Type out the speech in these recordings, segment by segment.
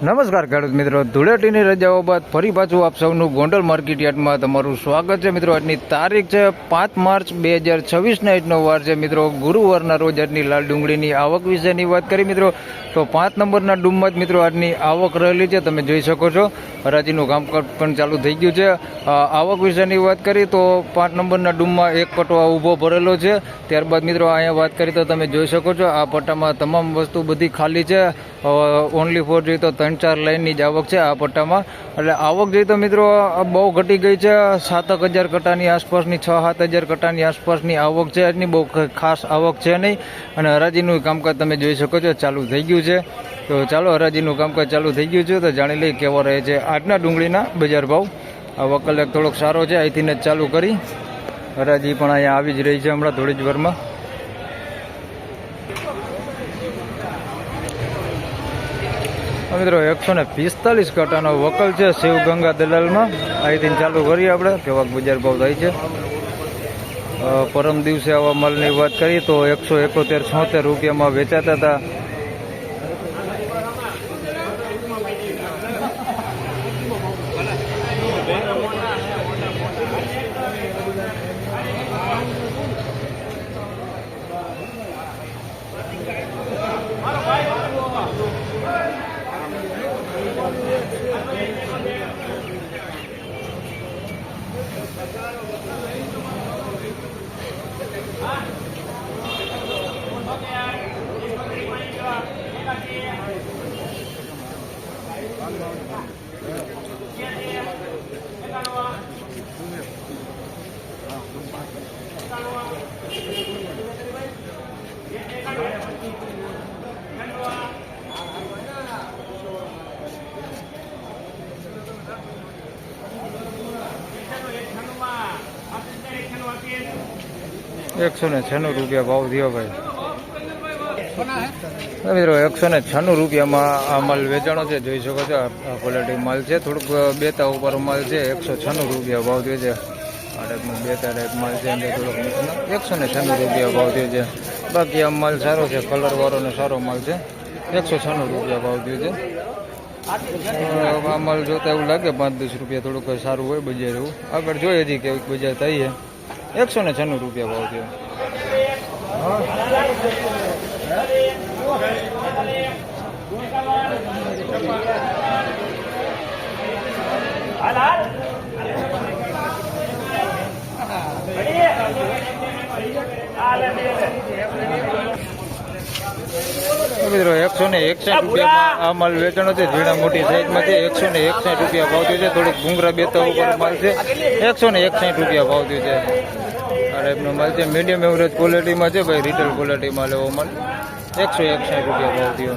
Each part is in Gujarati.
નમસ્કાર ખેડૂત મિત્રો, ધૂળેટીની રજાઓ બાદ ફરી પાછું આપ સૌનું ગોંડલ માર્કેટ યાર્ડમાં તમારું સ્વાગત છે મિત્રો. આજની તારીખ છે 5 માર્ચ 2026 આજનો વાર છે મિત્રો, ગુરુવારના રોજ આજની લાલ ડુંગળીની આવક વિશેની વાત કરી મિત્રો. તો 5 નંબરના ડૂમમાં જ મિત્રો આજની આવક રહેલી છે, તમે જોઈ શકો છો. હરાજીનું કામકાજ પણ ચાલુ થઈ ગયું છે. આવક વિશેની વાત કરી તો 5 નંબરના ડૂમમાં એક પટ્ટો ઊભો ભરેલો છે. ત્યારબાદ મિત્રો અહીંયા વાત કરી તો તમે જોઈ શકો છો આ પટ્ટામાં તમામ વસ્તુ બધી ખાલી છે. ઓનલી ફોર જોઈએ તો 3-4 લાઈનની જ આવક છે આ પટ્ટામાં. એટલે આવક જોઈએ તો મિત્રો બહુ ઘટી ગઈ છે. 7,000 કટ્ટાની આસપાસની 6-7,000 કટ્ટાની આસપાસની આવક છે. આજની બહુ ખાસ આવક છે નહીં. અને હરાજીનું કામકાજ તમે જોઈ શકો છો ચાલુ થઈ ગયું છે. તો ચાલો હરાજીનું કામકાજ ચાલુ થઈ ગયું છે તો જાણી લઈએ કેવો રહે છે આજના ડુંગળીના બજાર ભાવ. આવક કલાક થોડોક સારો છે, અહીંથી જ ચાલુ કરી. હરાજી પણ અહીંયા આવી જ રહી છે હમણાં થોડી જ વારમાં. મિત્રો 145 કટ્ટાનો વકલ છે શિવગંગા દલાલમાં. અહીંથી ચાલુ કરીએ આપણે કેવાક બજાર ભાવ થાય છે. પરમ દિવસે આવા માલની વાત કરીએ તો 171-76 રૂપિયામાં વેચાતા હતા. ₹196 ભાવ થયો ભાઈ. મિત્રો 196 રૂપિયામાં આ માલ વેચાણો છે, જોઈ શકો છો. આ ક્વોલિટી માલ છે, થોડુંક બેતા ઉપર માલ છે. 196 રૂપિયા ભાવ થયો છે. આ ટાઈપનો બેતા ટાઈપ માલ છે, અંદર થોડોક 196 રૂપિયા ભાવ થયો છે. બાકી આ માલ સારો છે, કલરવાળો ને સારો માલ છે. 196 રૂપિયા ભાવ થયો છે. આ માલ જોતા એવું લાગે 5-10 રૂપિયા થોડુંક સારું હોય બજાર એવું. આગળ જોઈએ હજી કેવી બજાર થઈ છે. 196 રૂપિયા ભાવ થયો. મિત્રો 161 રૂપિયામાં આ માલ વેચાણો છે. ઝીણા મોટી સાઈઝમાં છે. 161 રૂપિયા ભાવ થયો છે. થોડીક ઘૂંઘરા બેતા ઉપર માલ છે. 161 રૂપિયા ભાવ થયો છે. આ ટાઈપનો માલ છે, મીડિયમ એવરેજ ક્વોલિટીમાં છે ભાઈ. રિટેલ ક્વોલિટીમાં લેવો માલ. 161 રૂપિયા ભાવ થયો.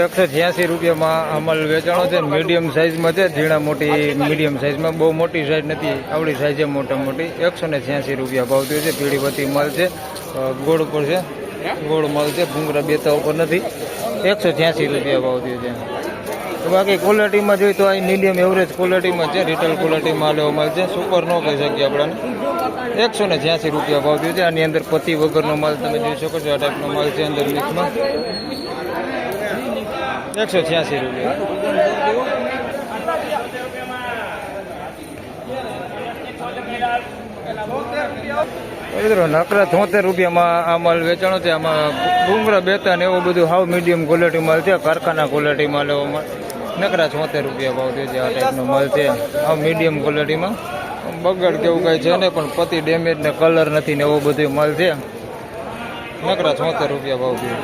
₹186 અમલ વેચાણો છે. મીડિયમ સાઇઝમાં છે, ઝીણા મોટી મીડિયમ સાઇઝમાં, બહુ મોટી સાઇઝ નથી, આવડી સાઇઝ છે મોટા મોટી. 186 રૂપિયા ભાવ થયો છે. પીળીવતી માલ છે, ગોળ ઉપર છે, ગોળ માલ છે, ભૂંગરા બેતા ઉપર નથી. 186 રૂપિયા ભાવ થયો છે. બાકી ક્વોલિટીમાં જોઈએ તો આ મીડિયમ એવરેજ ક્વોલિટીમાં છે, રિટેલ ક્વોલિટીમાં લેવો માલ છે. સુપર ન કહી શકીએ આપણને. 186 રૂપિયા ભાવ થયો છે. આની અંદર પતિ વગરનો માલ તમે જોઈ શકો છો. આ ટાઈપનો માલ છે અંદર મિક્સમાં. 186 રૂપિયા. મિત્રો નકરા 73 રૂપિયામાં આ માલ વેચાણો છે. આમાં ડુંગરા બેતા ને એવું બધું હાવ મીડિયમ ક્વોલિટી માલ છે. કારખાના ક્વોલિટી માલ એવો નકરા 73 રૂપિયા ભાવ થયો છે. આ ટાઈપનો માલ છે હાવ મીડિયમ ક્વોલિટીમાં. બગડ કેવું કાંઈ છે ને પણ પતિ ડેમેજ ને કલર નથી ને એવો બધો માલ છે. નકરા 73 રૂપિયા ભાવ થયો.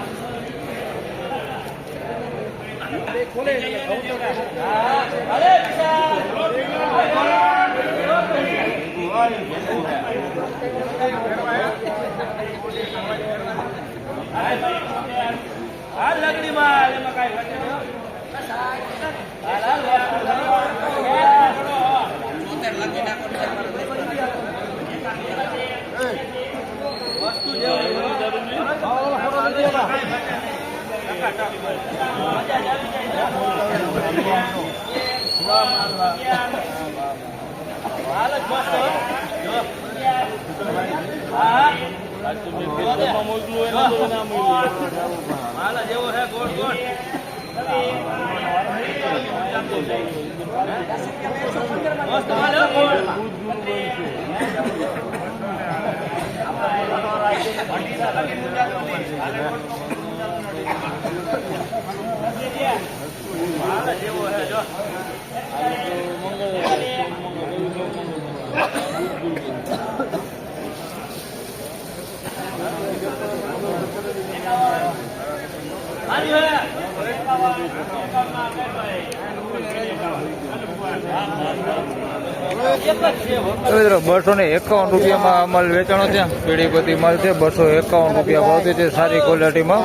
મિત્રો 251 રૂપિયામાં આ માલ વેચાણો છે. પીળી બધી માલ છે. 251 રૂપિયા ભાવતી છે. સારી ક્વોલિટીમાં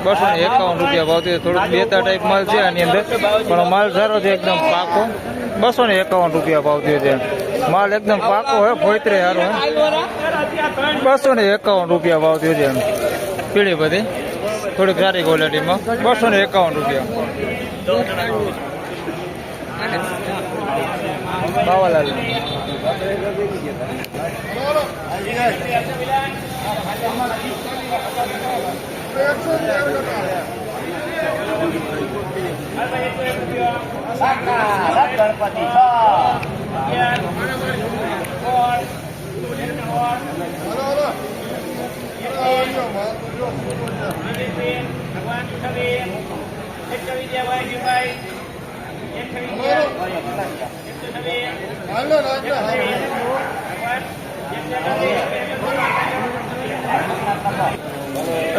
251 રૂપિયા ભાવતી છે. થોડુંક બેતા ટાઈપ માલ છે આની અંદર, પણ માલ સારો છે, એકદમ પાકો. 251 રૂપિયા ભાવતી છે. માલ એકદમ પાકો હોય, ફોતરે સારો હોય. 251 રૂપિયા ભાવતી છે. પીળી બધી થોડીક સારી ક્વોલિટીમાં 251 રૂપિયા. બાવાલાલ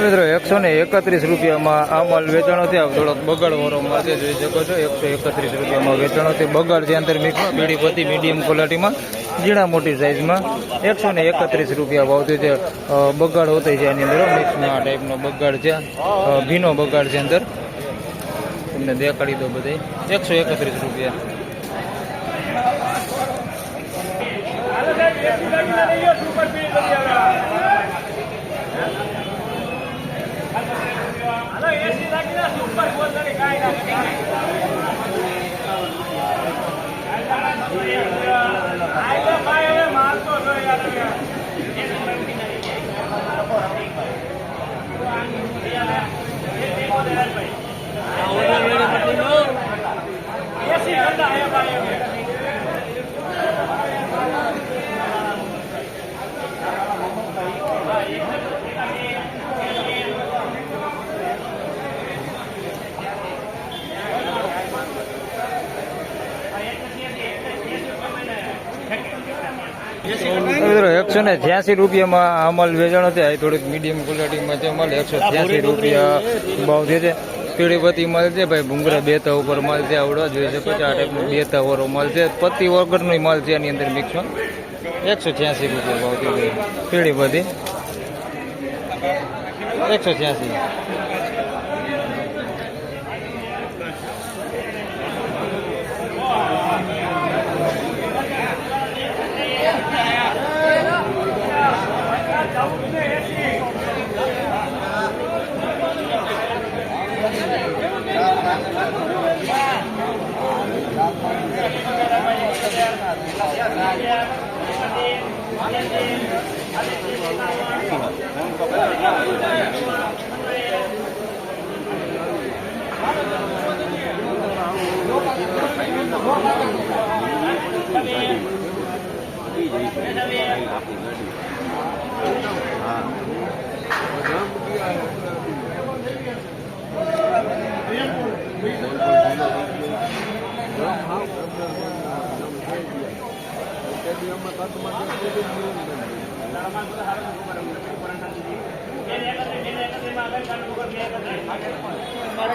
મિત્રો 131 રૂપિયામાં આ માલ વેચાણો છે. થોડોક બગાડ વાળો માલ છે, જોઈ શકો છો. 131 રૂપિયામાં વેચાણો છે. બગાડ છે અંદર મિક્સમાં. બીડી પતિ મીડિયમ ક્વોલિટીમાં, ઝીણા મોટી સાઇઝમાં 131 રૂપિયા ભાવતી છે. બગાડ હોતી છે એની અંદર મિક્સમાં. આ ટાઈપનો બગાડ છે, ભીનો બગાડ છે અંદર. તમને દેખાડી દો બધે. 131 રૂપિયા. મિત્રો 186 રૂપિયામાં આ માલ વેચાણો છે. આ થોડીક મીડિયમ ક્વોલિટીમાં છે માલ. 186 રૂપિયા ભાવ છે. પીળી પતિ માલ છે ભાઈ. ભૂંગરા બેતા ઉપર માલ છે. આવડો જોઈ શકો છો. આ ટાઈપનો બેતા વાળો માલ છે. પતિ વગરનો માલ છે એની અંદર મિક્સમાં. 186 રૂપિયા ભાવ છે. પીળી પતિ 186.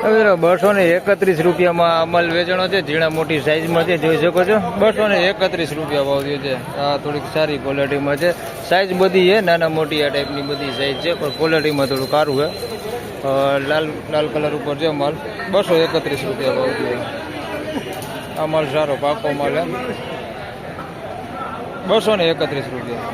મિત્રો 231 રૂપિયામાં અમલ વેચાણો છે. ઝીણા મોટી સાઈઝમાં છે, જોઈ શકો છો. 231 રૂપિયા ભાવ થયો છે. આ થોડીક સારી ક્વોલિટીમાં છે. સાઈઝ બધી છે, નાના મોટી આ ટાઈપની બધી સાઈઝ છે, પણ ક્વોલિટીમાં થોડું સારું છે. લાલ લાલ કલર ઉપર છે માલ. 231 રૂપિયા ભાવ થયો. આ માલ સારો પાકો માલ છે. 231 રૂપિયા.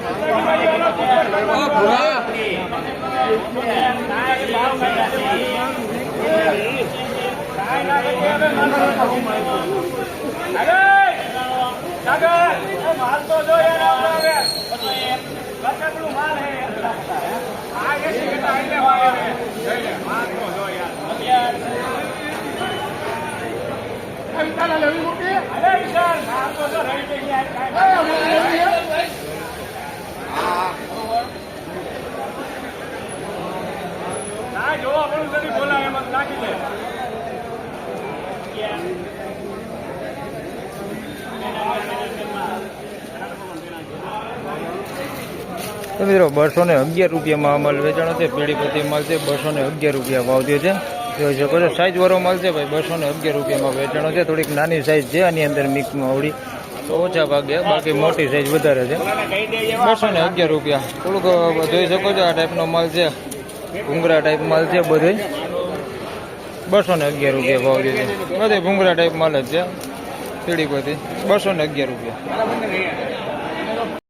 તો મિત્રો 211 રૂપિયામાં માલ વેચાણો છે. પેઢીપતિ માલ છે. 211 રૂપિયા ભાવ થયો છે. જોઈ શકો છો. સાઈઝ વાળો માલ છે ભાઈ. 211 રૂપિયામાં વેચાણો છે. થોડીક નાની સાઈઝ છે આની અંદર મિક્સમાં આવડી તો ઓછા ભાગે, બાકી મોટી સાઈઝ વધારે છે. 211 રૂપિયા. થોડુંક જોઈ શકો છો. આ ટાઈપનો માલ છે. ભૂંગરા ટાઈપ માલ છે બધો. 211 રૂપિયા ભાવ થયો છે. બધે ભૂંગરા ટાઈપ માલ જ છે. પેઢીપતિ 211 રૂપિયા.